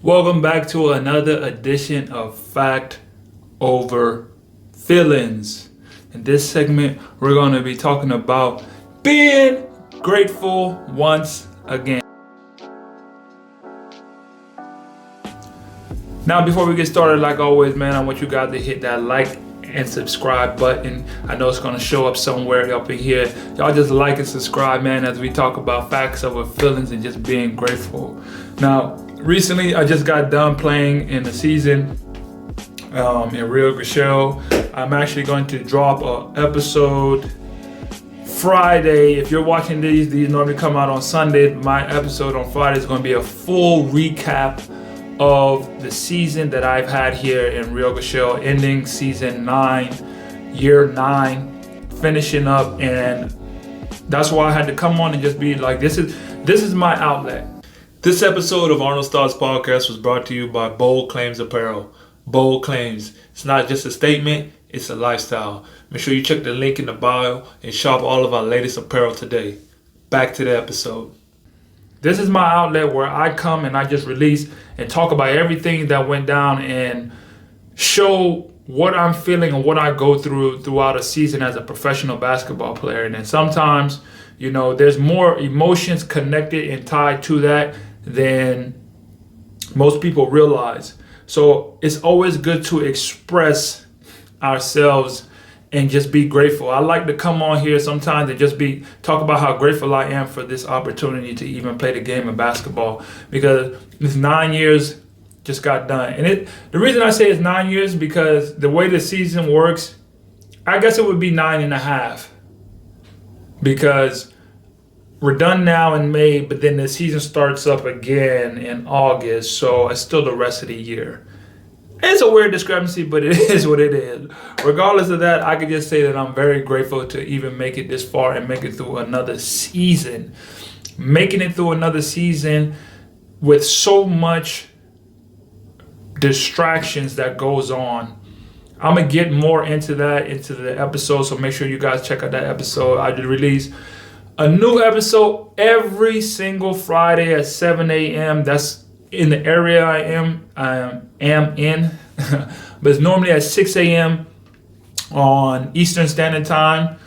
Welcome back to another edition of Fact Over Feelings. In this segment, we're going to be talking about being grateful once again. Now, before we get started, like always, man, I want you guys to hit that like and subscribe button. I know it's going to show up somewhere up in here. Y'all just like and subscribe, man, as we talk about facts over feelings and just being grateful. Now, recently, I just got done playing in the season in Rio Grande. I'm actually going to drop an episode Friday. If you're watching these normally come out on Sunday. My episode on Friday is going to be a full recap of the season that I've had here in Rio Grande, ending season 9, year 9, finishing up, and that's why I had to come on and just be like, this is my outlet. This episode of Arnoldsthoughts podcast was brought to you by Bold Claims Apparel. Bold Claims. It's not just a statement, it's a lifestyle. Make sure you check the link in the bio and shop all of our latest apparel today. Back to the episode. This is my outlet where I come and I just release and talk about everything that went down and show what I'm feeling and what I go through throughout a season as a professional basketball player. And then sometimes, there's more emotions connected and tied to that than most people realize. So it's always good to express ourselves and just be grateful. I like to come on here sometimes and just talk about how grateful I am for this opportunity to even play the game of basketball, because this 9 years just got done. And the reason I say it's 9 years because the way the season works, I guess it would be 9.5, because we're done now in May, but then the season starts up again in August, so it's still the rest of the year. It's a weird discrepancy, but it is what it is. Regardless of that, I can just say that I'm very grateful to even make it this far and make it through another season. Making it through another season with so much distractions that goes on. I'm going to get more into the episode, so make sure you guys check out that episode. I just release a new episode every single Friday at 7 a.m. That's in the area I am in. But it's normally at 6 a.m. on Eastern Standard Time.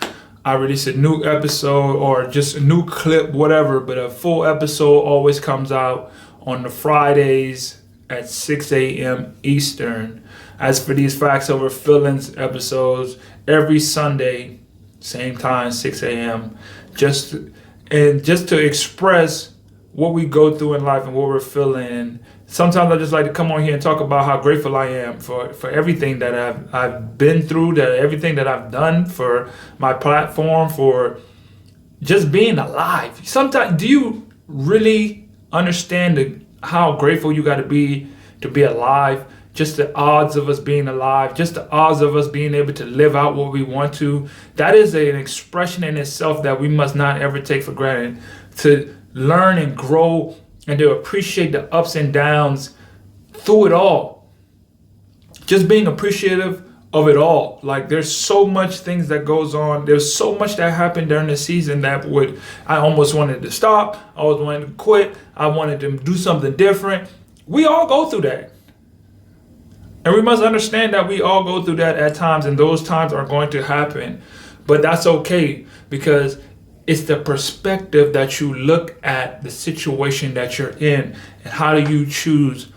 I release a new episode or just a new clip, whatever. But a full episode always comes out on the Fridays at 6 a.m. Eastern. As for these Facts Over Feelings episodes, every Sunday, same time, 6 a.m. Just to express what we go through in life and what we're feeling. And sometimes I just like to come on here and talk about how grateful I am for everything that I've been through, everything that I've done, for my platform, for just being alive. Sometimes, do you really understand how grateful you got to be alive? Just the odds of us being alive, just the odds of us being able to live out what we want to. That is an expression in itself that we must not ever take for granted. To learn and grow and to appreciate the ups and downs through it all. Just being appreciative of it all. Like, there's so much things that goes on. There's so much that happened during the season that I almost wanted to stop. I always wanted to quit. I wanted to do something different. We all go through that. And we must understand that we all go through that at times, and those times are going to happen. But that's okay, because it's the perspective that you look at the situation that you're in, and how do you choose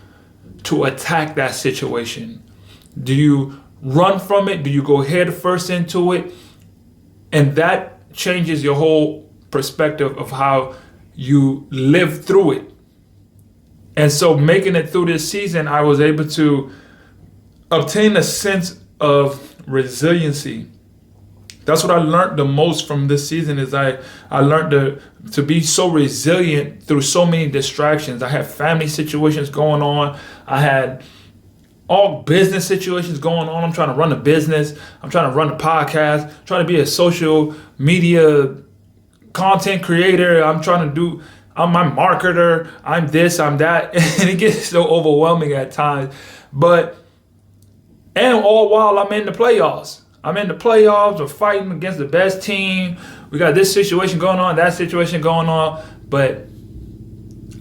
to attack that situation? Do you run from it? Do you go head first into it? And that changes your whole perspective of how you live through it. And so making it through this season, I was able to obtain a sense of resiliency. That's what I learned the most from this season. Is I learned to be so resilient through so many distractions. I had family situations going on. I had all business situations going on. I'm trying to run a business. I'm trying to run a podcast. I'm trying to be a social media content creator. I'm my marketer. I'm this, I'm that. And it gets so overwhelming at times. And all while I'm in the playoffs. We're fighting against the best team. We got this situation going on, that situation going on. But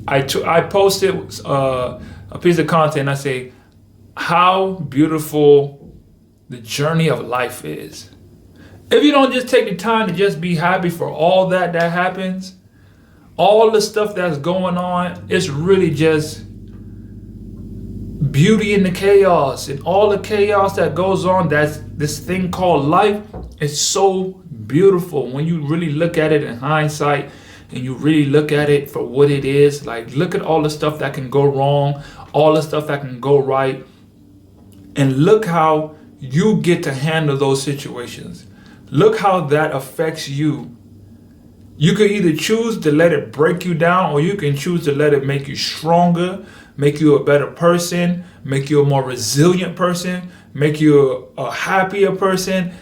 I posted a piece of content. I say how beautiful the journey of life is. If you don't just take the time to just be happy for all that happens, all the stuff that's going on, it's really just beauty in the chaos, and all the chaos that goes on. That's this thing called life. It's so beautiful when you really look at it in hindsight, and you really look at it for what it is. Like, look at all the stuff that can go wrong, all the stuff that can go right, and look how you get to handle those situations. Look how that affects you. You can either choose to let it break you down, or you can choose to let it make you stronger, make you a better person, make you a more resilient person, make you a happier person.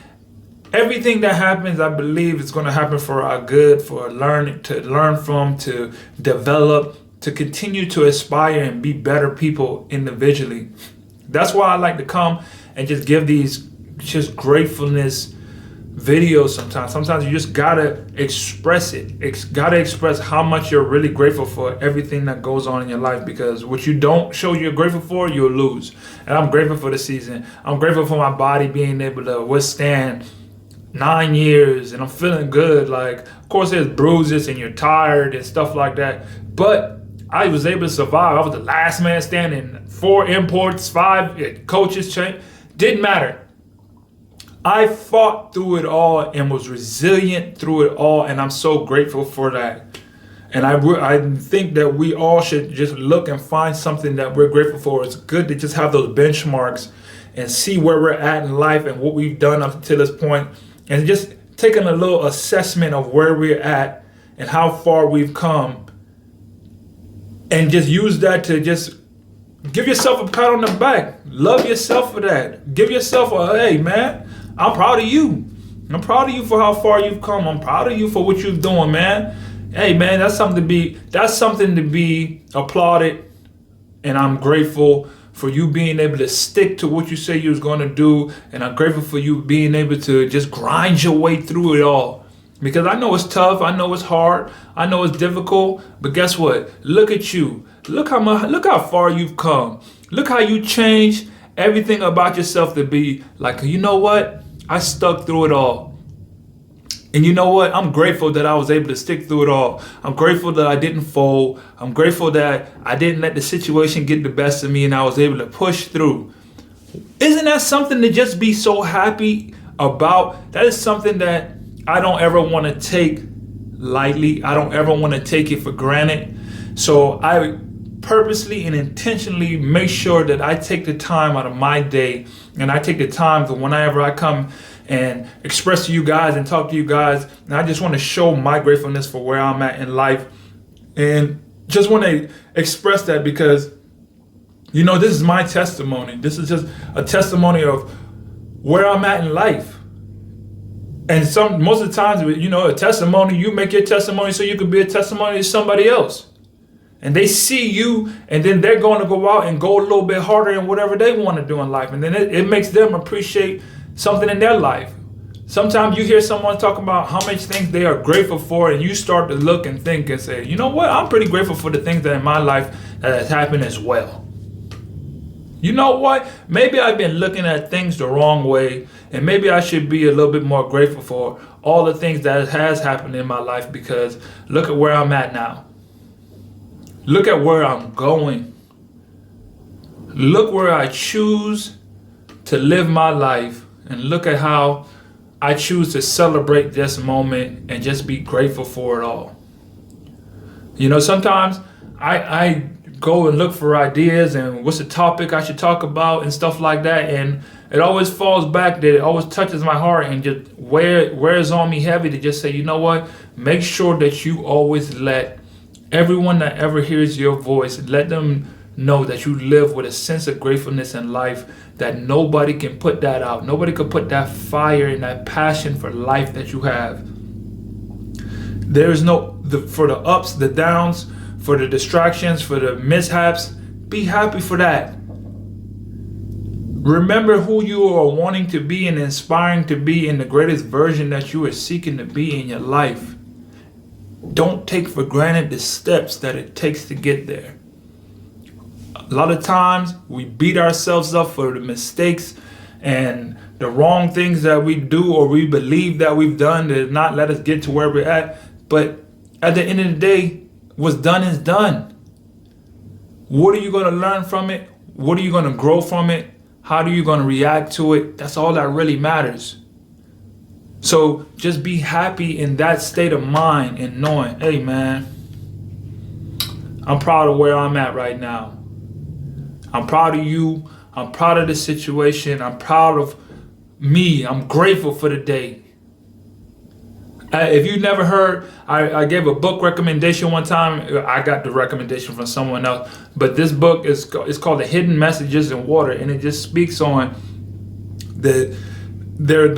Everything that happens, I believe, is going to happen for our good, for to learn from, to develop, to continue to aspire and be better people individually. That's why I like to come and just give these just gratefulness videos sometimes. Sometimes you just gotta express it. Gotta express how much you're really grateful for everything that goes on in your life, because what you don't show you're grateful for, you'll lose. And I'm grateful for the season. I'm grateful for my body being able to withstand 9 years, and I'm feeling good. Like, of course there's bruises and you're tired and stuff like that, but I was able to survive. I was the last man standing. 4 imports, 5 coaches change. Didn't matter. I fought through it all and was resilient through it all, and I'm so grateful for that. And I think that we all should just look and find something that we're grateful for. It's good to just have those benchmarks and see where we're at in life and what we've done up to this point, and just taking a little assessment of where we're at and how far we've come, and just use that to just give yourself a pat on the back. Love yourself for that. Give yourself a, hey man, I'm proud of you. I'm proud of you for how far you've come. I'm proud of you for what you're doing, man. Hey man, that's something to be applauded. And I'm grateful for you being able to stick to what you say you was going to do. And I'm grateful for you being able to just grind your way through it all. Because I know it's tough. I know it's hard. I know it's difficult. But guess what? Look at you. Look how far you've come. Look how you changed everything about yourself to be like, you know what? I stuck through it all. And you know what? I'm grateful that I was able to stick through it all. I'm grateful that I didn't fold. I'm grateful that I didn't let the situation get the best of me, and I was able to push through. Isn't that something to just be so happy about? That is something that I don't ever want to take lightly. I don't ever want to take it for granted. So I purposely and intentionally make sure that I take the time out of my day, and I take the time for whenever I come and express to you guys and talk to you guys. And I just want to show my gratefulness for where I'm at in life, and just want to express that because, you know, this is my testimony. This is just a testimony of where I'm at in life. And most of the times, you know, a testimony, you make your testimony so you could be a testimony to somebody else. And they see you, and then they're going to go out and go a little bit harder in whatever they want to do in life. And then it makes them appreciate something in their life. Sometimes you hear someone talk about how much things they are grateful for, and you start to look and think and say, you know what, I'm pretty grateful for the things that in my life that has happened as well. You know what, maybe I've been looking at things the wrong way, and maybe I should be a little bit more grateful for all the things that has happened in my life, because look at where I'm at now. Look at where I'm going. Look where I choose to live my life, and look at how I choose to celebrate this moment and just be grateful for it all. You know, sometimes I go and look for ideas and what's the topic I should talk about and stuff like that, and it always falls back that it always touches my heart and just wears on me heavy to just say, you know what, make sure that you always let everyone that ever hears your voice, let them know that you live with a sense of gratefulness in life, that nobody can put that out. Nobody could put that fire and that passion for life that you have. There's for the ups, the downs, for the distractions, for the mishaps, be happy for that. Remember who you are wanting to be and inspiring to be in the greatest version that you are seeking to be in your life. don't take for granted the steps that it takes to get there. A lot of times we beat ourselves up for the mistakes and the wrong things that we do or we believe that we've done to not let us get to where we're at. But at the end of the day, what's done is done. What are you going to learn from it? What are you going to grow from it? How are you going to react to it? That's all that really matters. So just be happy in that state of mind and knowing, hey man, I'm proud of where I'm at right now. I'm proud of you. I'm proud of the situation. I'm proud of me. I'm grateful for the day. If you never heard, I gave a book recommendation one time. I got the recommendation from someone else. But this book is called The Hidden Messages in Water. And it just speaks on the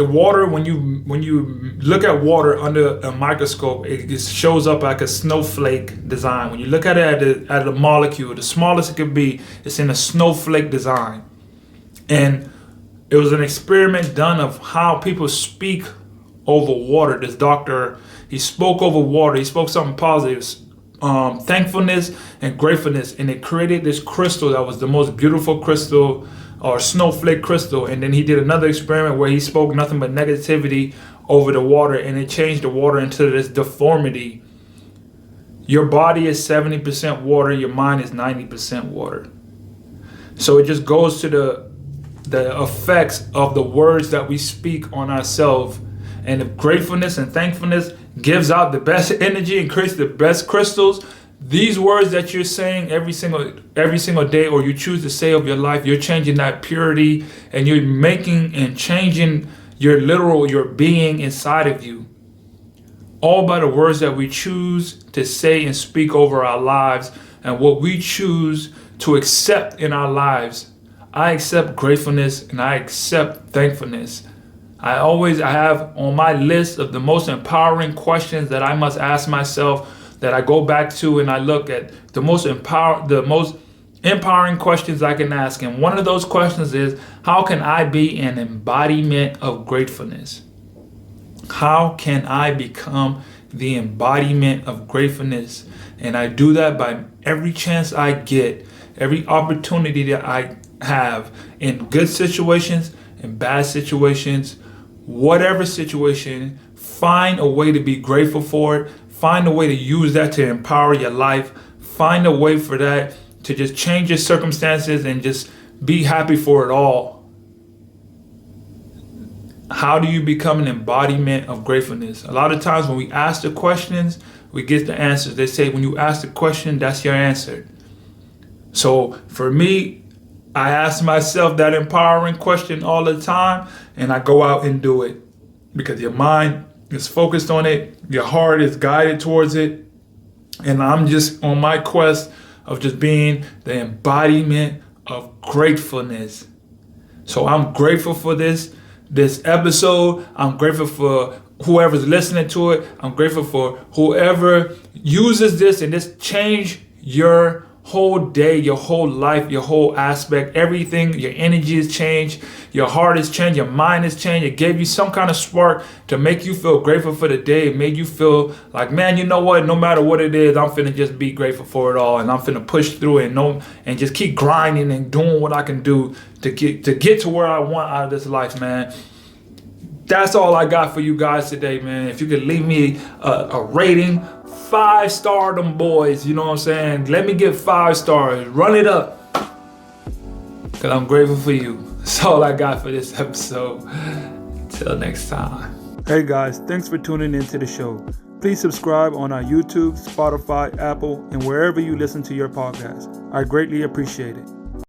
water. When you look at water under a microscope, it just shows up like a snowflake design. When you look at it at a molecule, the smallest it could be, it's in a snowflake design. And it was an experiment done of how people speak over water. This doctor, he spoke over water. He spoke something positive, thankfulness and gratefulness. And it created this crystal that was the most beautiful crystal, or snowflake crystal. And then he did another experiment where he spoke nothing but negativity over the water, and it changed the water into this deformity. Your body is 70% water, your mind is 90% water. So it just goes to the effects of the words that we speak on ourselves. And if gratefulness and thankfulness gives out the best energy and creates the best crystals, these words that you're saying every single day, or you choose to say of your life, you're changing that purity, and you're making and changing your being inside of you. All by the words that we choose to say and speak over our lives, and what we choose to accept in our lives. I accept gratefulness and I accept thankfulness. I have on my list of the most empowering questions that I must ask myself, that I go back to and I look at the most empowering questions I can ask. And one of those questions is, how can I be an embodiment of gratefulness? How can I become the embodiment of gratefulness? And I do that by every chance I get, every opportunity that I have, in good situations, in bad situations, whatever situation, find a way to be grateful for it. Find a way to use that to empower your life. Find a way for that to just change your circumstances and just be happy for it all. How do you become an embodiment of gratefulness? A lot of times when we ask the questions, we get the answers. They say when you ask the question, that's your answer. So for me, I ask myself that empowering question all the time, and I go out and do it, because your mind is focused on it, your heart is guided towards it, and I'm just on my quest of just being the embodiment of gratefulness. So I'm grateful for this episode. I'm grateful for whoever's listening to it. I'm grateful for whoever uses this and this change your whole day, your whole life, your whole aspect, everything. Your energy has changed, your heart has changed, your mind has changed. It gave you some kind of spark to make you feel grateful for the day. It made you feel like, man, you know what? No matter what it is, I'm finna just be grateful for it all, and I'm finna push through it and just keep grinding and doing what I can do to get to where I want out of this life, man. That's all I got for you guys today, man. If you could leave me a rating, 5-star them boys, you know what I'm saying? Let me get 5 stars. Run it up, because I'm grateful for you. That's all I got for this episode. Till next time. Hey guys, thanks for tuning into the show. Please subscribe on our YouTube, Spotify, Apple, and wherever you listen to your podcast. I greatly appreciate it.